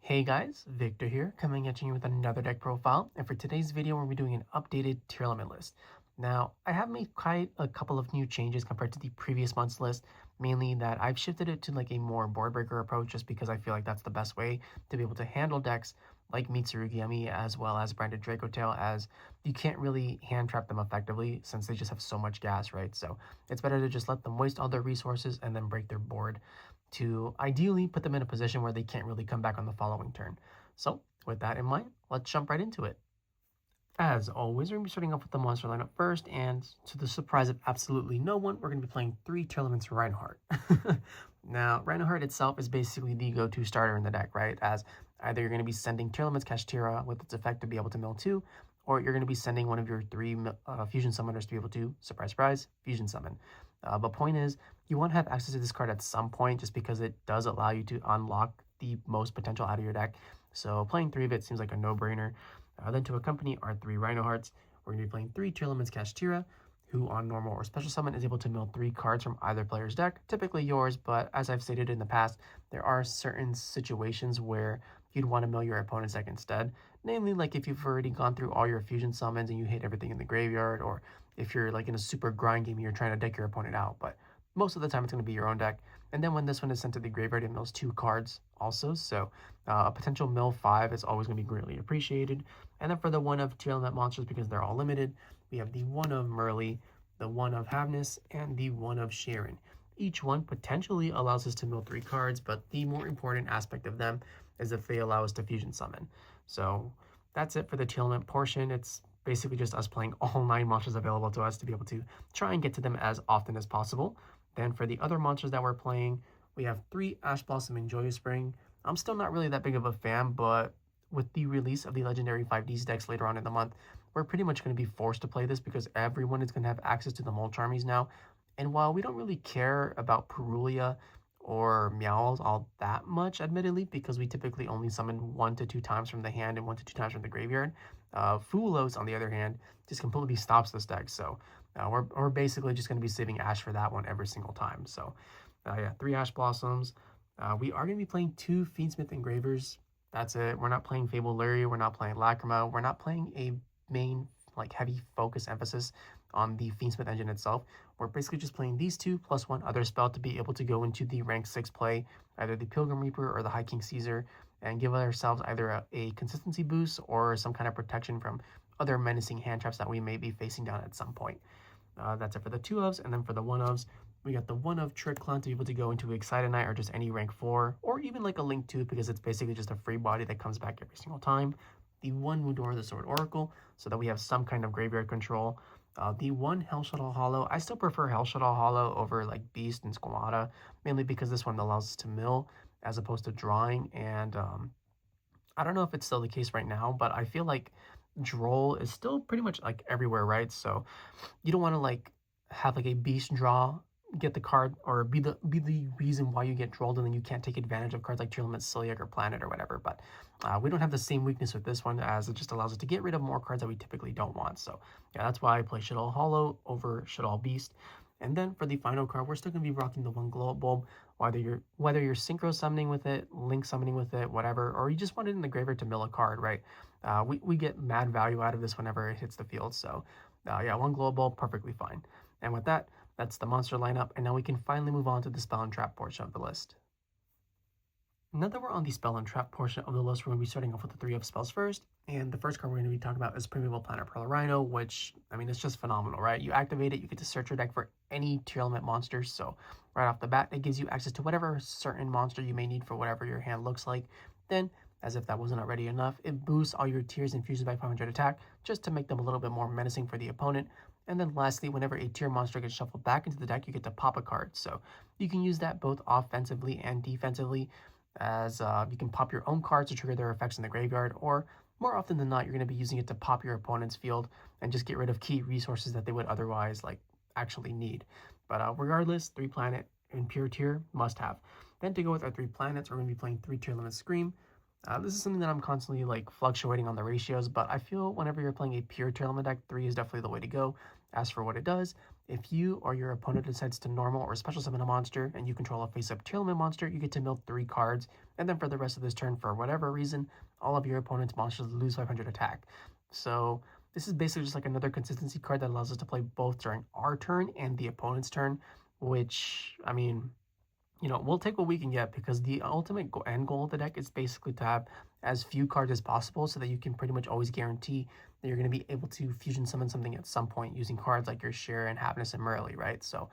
Hey guys, Victor here, coming at you with another deck profile, and for today's video we're doing an updated Tearlament list. Now, I have made quite a couple of new changes compared to the previous month's list, mainly that I've shifted it to like a more board breaker approach just because I feel like that's the best way to be able to handle decks like Mitsurugami as well as Branded Dracotail, as you can't really hand trap them effectively since they just have so much gas, right? So it's better to just let them waste all their resources and then break their board to ideally put them in a position where they can't really come back on the following turn. So with that in mind, let's jump right into it. As always, we're going to be starting off with the monster lineup first, and to the surprise of absolutely no one, we're going to be playing 3 Tearlaments Reinoheart. Now, Reinoheart itself is basically the go-to starter in the deck, right? As either you're going to be sending Tearlaments Kashtira with its effect to be able to mill 2, or you're going to be sending one of your 3 fusion summoners to be able to, surprise, surprise, fusion summon. But point is, you want to have access to this card at some point just because it does allow you to unlock the most potential out of your deck. So playing 3 of it seems like a no-brainer. Then to accompany our 3 Reinohearts, we're going to be playing 3 Tearlaments Kashtira, who on normal or special summon is able to mill 3 cards from either player's deck, typically yours, but as I've stated in the past, there are certain situations where you'd want to mill your opponent's deck instead, namely like if you've already gone through all your fusion summons and you hate everything in the graveyard, or if you're like in a super grind game and you're trying to deck your opponent out, but most of the time it's going to be your own deck. And then when this one is sent to the graveyard, it mills 2 cards also, so a potential mill 5 is always going to be greatly appreciated. And then for the one of Tearlaments monsters, because they're all limited, we have the one of Merrli, the one of Havnis, and the one of Scheiren. Each one potentially allows us to mill 3 cards, but the more important aspect of them is if they allow us to fusion summon. So that's it for the Tearlaments portion. It's basically just us playing all 9 monsters available to us to be able to try and get to them as often as possible. Then for the other monsters that we're playing, we have 3 Ash Blossom and Joyous Spring. I'm still not really that big of a fan, but with the release of the legendary 5Ds decks later on in the month, we're pretty much going to be forced to play this because everyone is going to have access to the Mulch armies now. And while we don't really care about Perulia or Meowls all that much, admittedly, because we typically only summon 1 to 2 times from the hand and 1 to 2 times from the graveyard, Fulos, on the other hand, just completely stops this deck. So we're basically just going to be saving Ash for that one every single time. So yeah, 3 Ash Blossoms. We are going to be playing 2 Fiendsmith Engravers. That's it. We're not playing Fable Lurie. We're not playing Lacrima. We're not playing a main, like, heavy focus emphasis on the Fiendsmith engine itself. We're basically just playing these 2 plus 1 other spell to be able to go into the rank 6 play, either the Pilgrim Reaper or the High King Caesar, and give ourselves either a consistency boost or some kind of protection from other menacing hand traps that we may be facing down at some point. That's it for the 2 ofs, and then for the 1 ofs, we got the 1 of Trick Clown to be able to go into Excited Knight or just any rank 4, or even like a Link 2 because it's basically just a free body that comes back every single time. The 1 Mudora the Sword Oracle, so that we have some kind of graveyard control. The 1 Helshaddoll Hollow, I still prefer Helshaddoll Hollow over like Beast and Squamata, mainly because this one allows us to mill as opposed to drawing, and I don't know if it's still the case right now, but I feel like Droll is still pretty much like everywhere, right? So you don't want to like have like a beast draw, get the card, or be the reason why you get drolled, and then you can't take advantage of cards like Tearlaments Sulliek or Planet or whatever. But we don't have the same weakness with this one, as it just allows us to get rid of more cards that we typically don't want. So yeah, that's why I play Shaddoll Hollow over Shaddoll Beast. And then for the final card, we're still going to be rocking the 1 Glow Up Bulb, whether you're synchro summoning with it, link summoning with it, whatever, or you just want it in the graveyard to mill a card, right? We get mad value out of this whenever it hits the field. So yeah, 1 Glow Up Bulb, perfectly fine. And with that, that's the monster lineup, and now we can finally move on to the spell and trap portion of the list. Now that we're on the spell and trap portion of the list, we're going to be starting off with the 3 of spells first, and the first card we're going to be talking about is Primeval Planet Perlereino, which, I mean, it's just phenomenal, right? You activate it, you get to search your deck for any Tearlaments monsters, so right off the bat, it gives you access to whatever certain monster you may need for whatever your hand looks like. Then, as if that wasn't already enough, it boosts all your Tears and fuses by 500 attack, just to make them a little bit more menacing for the opponent. And then lastly, whenever a Tear monster gets shuffled back into the deck, you get to pop a card. So you can use that both offensively and defensively, as you can pop your own cards to trigger their effects in the graveyard, or more often than not, you're going to be using it to pop your opponent's field and just get rid of key resources that they would otherwise like actually need. But regardless, 3 planet and pure tier must have. Then to go with our 3 planets, we're going to be playing 3 Tearlaments Scream. This is something that I'm constantly like fluctuating on the ratios, but I feel whenever you're playing a pure Tearlaments deck, 3 is definitely the way to go. As for what it does, If you or your opponent decides to normal or special summon a monster and you control a face-up Tearlament monster, you get to mill 3 cards, and then for the rest of this turn, for whatever reason, all of your opponent's monsters lose 500 attack. So this is basically just like another consistency card that allows us to play both during our turn and the opponent's turn, which, I mean, you know, we'll take what we can get, because the ultimate end goal of the deck is basically to have as few cards as possible so that you can pretty much always guarantee that you're going to be able to fusion summon something at some point using cards like your Scheiren, Havnis, and Merrli, right? So,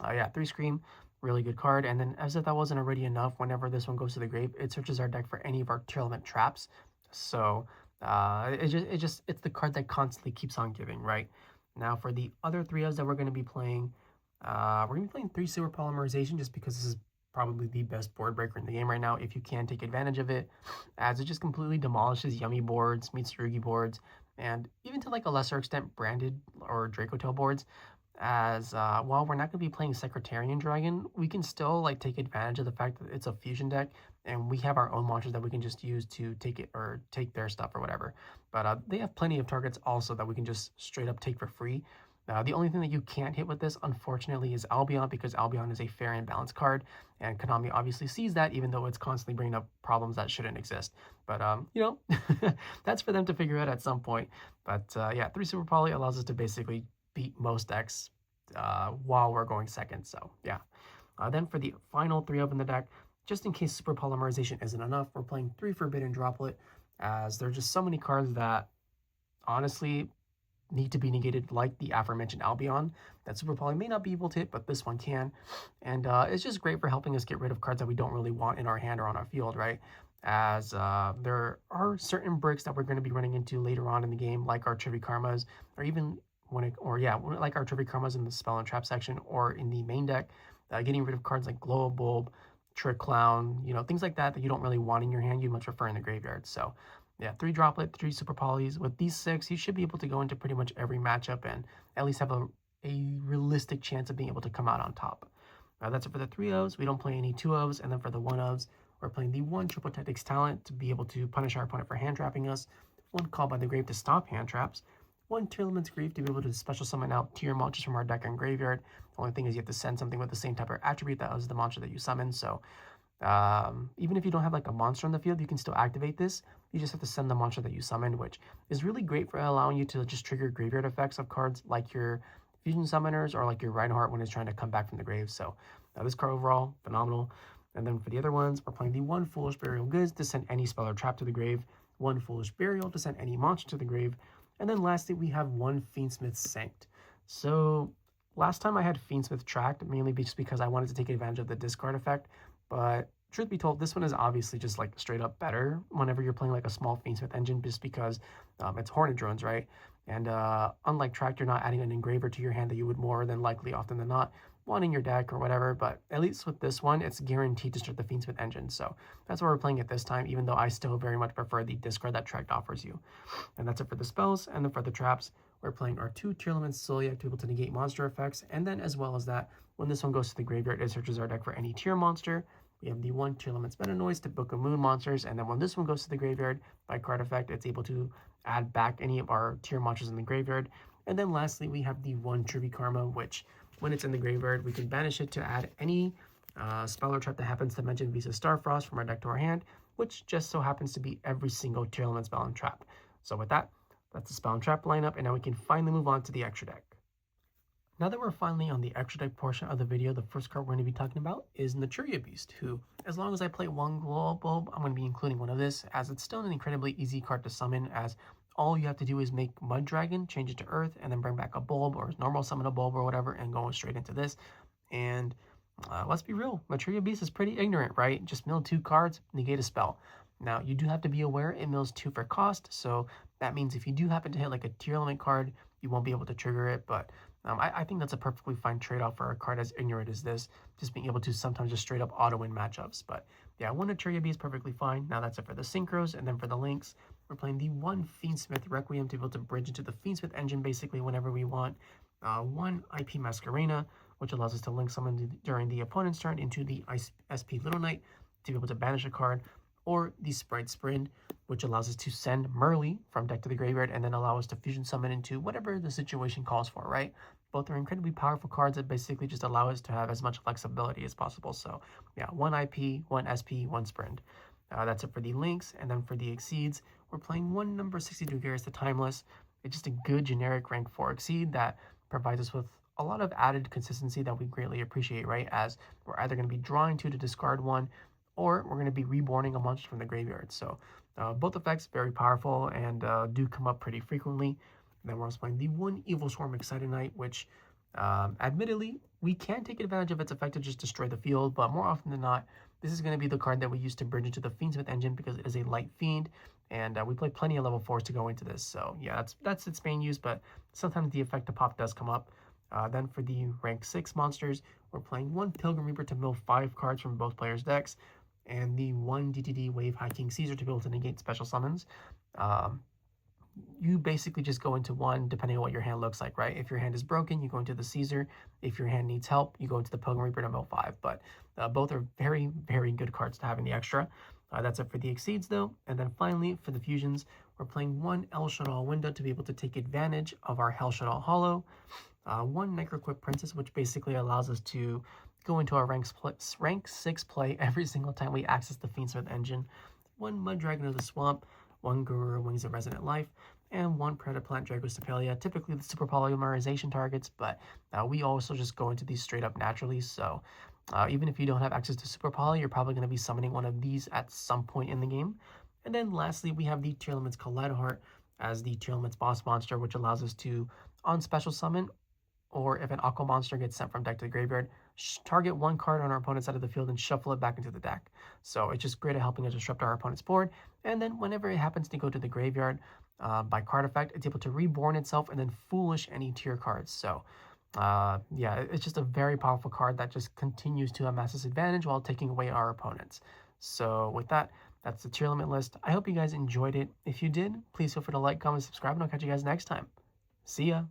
yeah, 3 Scream, really good card. And then, as if that wasn't already enough, whenever this one goes to the grave, it searches our deck for any of our Tearlament traps. So, it's the card that constantly keeps on giving, right? Now, for the other 3s that we're going to be playing, we're going to be playing 3 Super Polymerization, just because this is probably the best board breaker in the game right now if you can take advantage of it, as it just completely demolishes Yummy boards, Mitsurugi boards, and even to like a lesser extent Branded or Dracotail boards, as while we're not going to be playing Secretarian Dragon, we can still like take advantage of the fact that it's a fusion deck and we have our own monsters that we can just use to take it or take their stuff or whatever. But they have plenty of targets also that we can just straight up take for free. The only thing that you can't hit with this, unfortunately, is Albion, because Albion is a fair and balanced card, and Konami obviously sees that, even though it's constantly bringing up problems that shouldn't exist. But, you know, that's for them to figure out at some point. But, yeah, 3 Super Poly allows us to basically beat most decks while we're going second, so, yeah. Then for the final 3 up in the deck, just in case Super Polymerization isn't enough, we're playing 3 Forbidden Droplet, as there are just so many cards that, honestly, need to be negated, like the aforementioned Albion, that Super Poly may not be able to hit, but this one can. And it's just great for helping us get rid of cards that we don't really want in our hand or on our field, right? As there are certain bricks that we're going to be running into later on in the game, like our Trivy Karmas, or even like our Trivy Karmas in the Spell and Trap section, or in the main deck, getting rid of cards like Glow Bulb, Trick Clown, you know, things like that that you don't really want in your hand, you much prefer in the graveyard. So yeah, 3 Droplet, 3 Super Polys. With these 6, you should be able to go into pretty much every matchup and at least have a realistic chance of being able to come out on top. That's it for the 3-0s. We don't play any 2-0s. And then for the 1-0s, we're playing the 1 Triple Tactics Talent to be able to punish our opponent for hand trapping us, 1 Call by the Grave to stop hand traps, 1 Tearlaments Grief to be able to special summon out tier monsters from our deck and graveyard. The only thing is you have to send something with the same type of attribute that was the monster that you summon. So even if you don't have like a monster on the field, you can still activate this. You just have to send the monster that you summoned, which is really great for allowing you to just trigger graveyard effects of cards like your fusion summoners or like your Reinoheart when it's trying to come back from the grave. So this card overall, phenomenal. And then for the other ones, we're playing the 1 Foolish Burial Goods to send any spell or trap to the grave, 1 Foolish Burial to send any monster to the grave, and then lastly we have 1 Fiendsmith Sanct. So last time I had Fiendsmith tracked, mainly just because I wanted to take advantage of the discard effect, but truth be told, this one is obviously just like straight up better whenever you're playing like a small Fiendsmith engine, just because it's Hornet drones, right? And unlike tracked, you're not adding an engraver to your hand that you would more than likely, often than not, want in your deck or whatever. But at least with this one, it's guaranteed to start the Fiendsmith engine. So that's why we're playing it this time, even though I still very much prefer the discard that tracked offers you. And that's it for the spells. And then for the traps, we're playing our 2 Tearlaments Sulliek to be able to negate monster effects. And then as well as that, when this one goes to the graveyard, it searches our deck for any tier monster. We have the 1 Tearlaments Metanoise to Book of Moon monsters, and then when this one goes to the graveyard, by card effect, it's able to add back any of our tier monsters in the graveyard. And then lastly, we have the 1 Trivy Karma, which, when it's in the graveyard, we can banish it to add any spell or trap that happens to mention Visa Starfrost from our deck to our hand, which just so happens to be every single Tearlaments spell and trap. So with that, that's the spell and trap lineup, and now we can finally move on to the extra deck. Now that we're finally on the extra deck portion of the video, the first card we're going to be talking about is Naturia Beast, who, as long as I play 1 Glow Bulb, I'm going to be including one of this, as it's still an incredibly easy card to summon, as all you have to do is make Mud Dragon, change it to Earth, and then bring back a Bulb, or normal summon a Bulb or whatever, and go straight into this. And let's be real, Naturia Beast is pretty ignorant, right? Just mill 2 cards, negate a spell. Now, you do have to be aware it mills 2 for cost, so that means if you do happen to hit like a Tearlament card, you won't be able to trigger it, but I think that's a perfectly fine trade-off for a card as ignorant as this, just being able to sometimes just straight up auto-win matchups. But yeah, 1 Naturia Beast is perfectly fine. Now that's it for the synchros, and then for the links, we're playing the 1 Fiendsmith Requiem to be able to bridge into the Fiendsmith engine basically whenever we want. 1 IP Masquerena, which allows us to link someone during the opponent's turn into the SP Little Knight to be able to banish a card, or the Sprite Sprint, which allows us to send Merrli from deck to the graveyard and then allow us to fusion summon into whatever the situation calls for, right? Both are incredibly powerful cards that basically just allow us to have as much flexibility as possible. So yeah, 1 IP, 1 SP, 1 Sprint. That's it for the links. And then for the Exceeds, we're playing 1 number 62 Gears to Timeless. It's just a good generic rank 4 Exceed that provides us with a lot of added consistency that we greatly appreciate, right? As we're either going to be drawing 2 to discard 1, or we're going to be reborning a monster from the graveyard. So both effects very powerful and do come up pretty frequently. And then we're also playing the 1 Evil Swarm Excited Knight, which admittedly, we can take advantage of its effect to just destroy the field, but more often than not, this is going to be the card that we use to bridge into the Fiendsmith engine because it is a light fiend, and we play plenty of level 4s to go into this. So yeah, that's its main use, but sometimes the effect to pop does come up. Then for the rank 6 monsters, we're playing 1 Pilgrim Reaper to mill 5 cards from both players' decks, and the 1 DTD Wave High King Caesar to be able to negate special summons. You basically just go into one depending on what your hand looks like, right? If your hand is broken, you go into the Caesar. If your hand needs help, you go into the Pilgrim Reaper to mill 5. But both are very, very good cards to have in the extra. That's it for the Exceeds, though. And then finally, for the Fusions, we're playing 1 Helshaddoll window to be able to take advantage of our Helshaddoll Hollow. 1 Necroquip Princess, which basically allows us to go into our rank 6 play every single time we access the Fiendsmith engine. 1 Mud Dragon of the Swamp, 1 Guru Wings of Resonant Life, and 1 Predaplant Dragostapelia. Typically the super polymerization targets, but we also just go into these straight up naturally. So even if you don't have access to super poly, you're probably going to be summoning one of these at some point in the game. And then lastly, we have the Tearlaments Reinoheart as the Tearlaments boss monster, which allows us to on special summon, or if an Aqua monster gets sent from deck to the graveyard, target 1 card on our opponent's side of the field and shuffle it back into the deck. So it's just great at helping us disrupt our opponent's board. And then whenever it happens to go to the graveyard, by card effect, it's able to reborn itself and then foolish any tier cards. So yeah, it's just a very powerful card that just continues to amass this advantage while taking away our opponents. So with that, that's the Tearlament list. I hope you guys enjoyed it. If you did, please feel free to like, comment, subscribe, and I'll catch you guys next time. See ya!